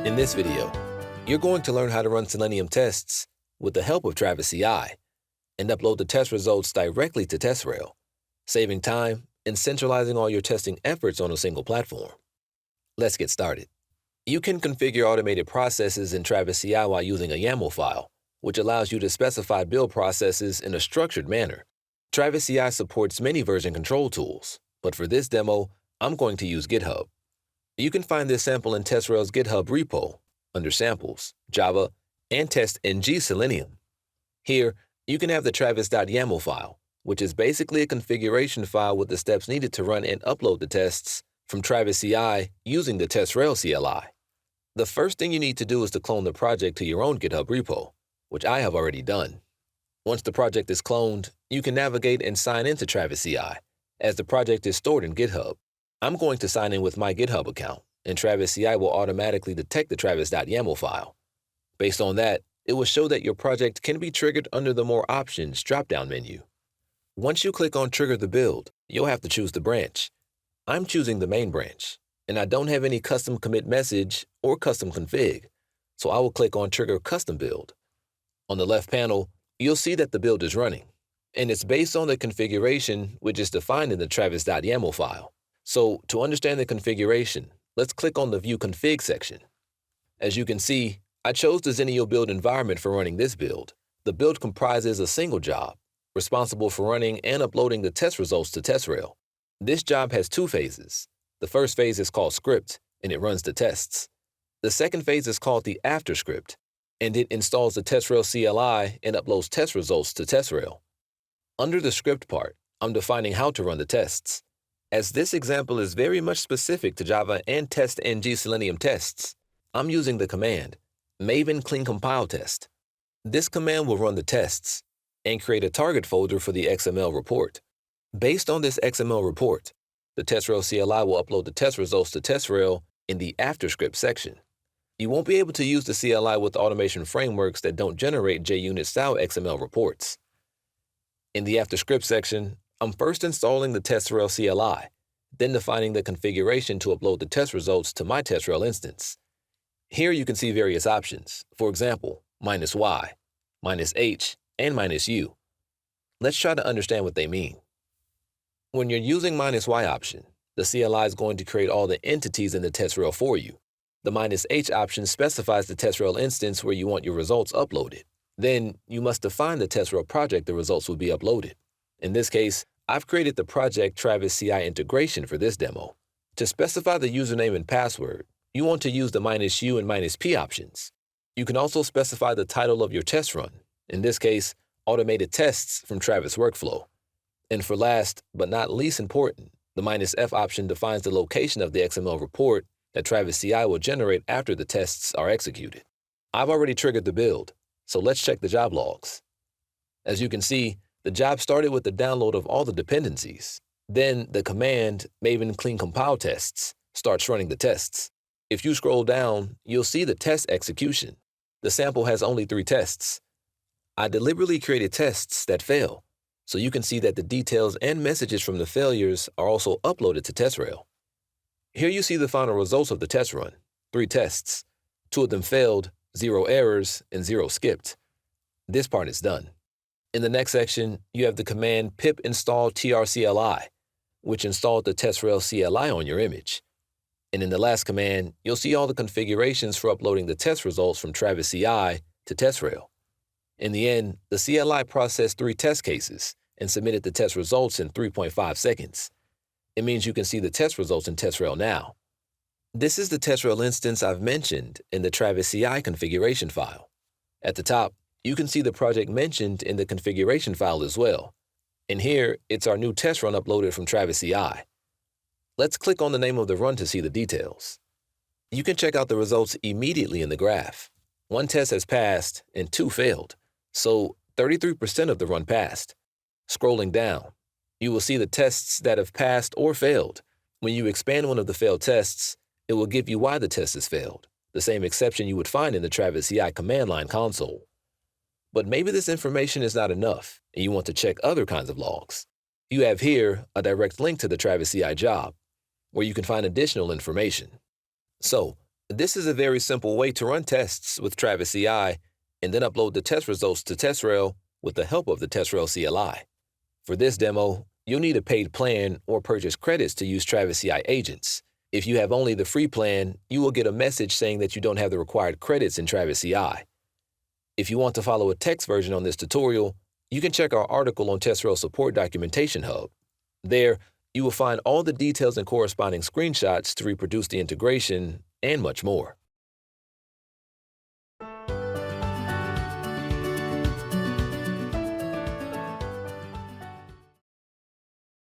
In this video, you're going to learn how to run Selenium tests with the help of TravisCI and upload the test results directly to TestRail, saving time and centralizing all your testing efforts on a single platform. Let's get started. You can configure automated processes in TravisCI while using a YAML file, which allows you to specify build processes in a structured manner. TravisCI supports many version control tools, but for this demo, I'm going to use GitHub. You can find this sample in TestRail's GitHub repo under Samples, Java, and TestNG Selenium. Here, you can have the travis.yaml file, which is basically a configuration file with the steps needed to run and upload the tests from TravisCI using the TestRail CLI. The first thing you need to do is to clone the project to your own GitHub repo, which I have already done. Once the project is cloned, you can navigate and sign into TravisCI, as the project is stored in GitHub. I'm going to sign in with my GitHub account, and TravisCI will automatically detect the travis.yaml file. Based on that, it will show that your project can be triggered under the More Options drop-down menu. Once you click on Trigger the Build, you'll have to choose the branch. I'm choosing the main branch, and I don't have any custom commit message or custom config, so I will click on Trigger Custom Build. On the left panel, you'll see that the build is running, and it's based on the configuration which is defined in the travis.yaml file. So, to understand the configuration, let's click on the View Config section. As you can see, I chose the Xenio build environment for running this build. The build comprises a single job, responsible for running and uploading the test results to TestRail. This job has two phases. The first phase is called Script, and it runs the tests. The second phase is called the After Script, and it installs the TestRail CLI and uploads test results to TestRail. Under the script part, I'm defining how to run the tests. As this example is very much specific to Java and TestNG Selenium tests, I'm using the command maven clean compile test. This command will run the tests and create a target folder for the XML report. Based on this XML report, the TestRail CLI will upload the test results to TestRail in the After Script section. You won't be able to use the CLI with automation frameworks that don't generate JUnit style XML reports. In the After Script section, I'm first installing the TestRail CLI, then defining the configuration to upload the test results to my TestRail instance. Here you can see various options, for example, -y, -h, and -u. Let's try to understand what they mean. When you're using -y option, the CLI is going to create all the entities in the TestRail for you. The -h option specifies the TestRail instance where you want your results uploaded. Then, you must define the TestRail project the results will be uploaded. In this case, I've created the project TravisCI integration for this demo. To specify the username and password, you want to use the -u and -p options. You can also specify the title of your test run, in this case, Automated Tests from Travis Workflow. And for last, but not least important, the -f option defines the location of the XML report that TravisCI will generate after the tests are executed. I've already triggered the build, so let's check the job logs. As you can see, the job started with the download of all the dependencies. Then the command maven clean compile tests starts running the tests. If you scroll down, you'll see the test execution. The sample has only 3 tests. I deliberately created tests that fail, so you can see that the details and messages from the failures are also uploaded to TestRail. Here you see the final results of the test run, 3 tests. 2 of them failed, 0 errors, and 0 skipped. This part is done. In the next section, you have the command pip install trcli, which installed the TestRail CLI on your image. And in the last command, you'll see all the configurations for uploading the test results from TravisCI to TestRail. In the end, the CLI processed 3 test cases and submitted the test results in 3.5 seconds. It means you can see the test results in TestRail now. This is the TestRail instance I've mentioned in the TravisCI configuration file. At the top, you can see the project mentioned in the configuration file as well. And here, it's our new test run uploaded from TravisCI. Let's click on the name of the run to see the details. You can check out the results immediately in the graph. 1 test has passed and 2 failed, so 33% of the run passed. Scrolling down, you will see the tests that have passed or failed. When you expand one of the failed tests, it will give you why the test has failed, the same exception you would find in the TravisCI command line console. But maybe this information is not enough, and you want to check other kinds of logs. You have here a direct link to the TravisCI job, where you can find additional information. So, This is a very simple way to run tests with TravisCI and then upload the test results to TestRail with the help of the TestRail CLI. For this demo, you'll need a paid plan or purchase credits to use TravisCI agents. If you have only the free plan, you will get a message saying that you don't have the required credits in TravisCI. If you want to follow a text version on this tutorial, you can check our article on TestRail Support Documentation Hub. There, you will find all the details and corresponding screenshots to reproduce the integration and much more.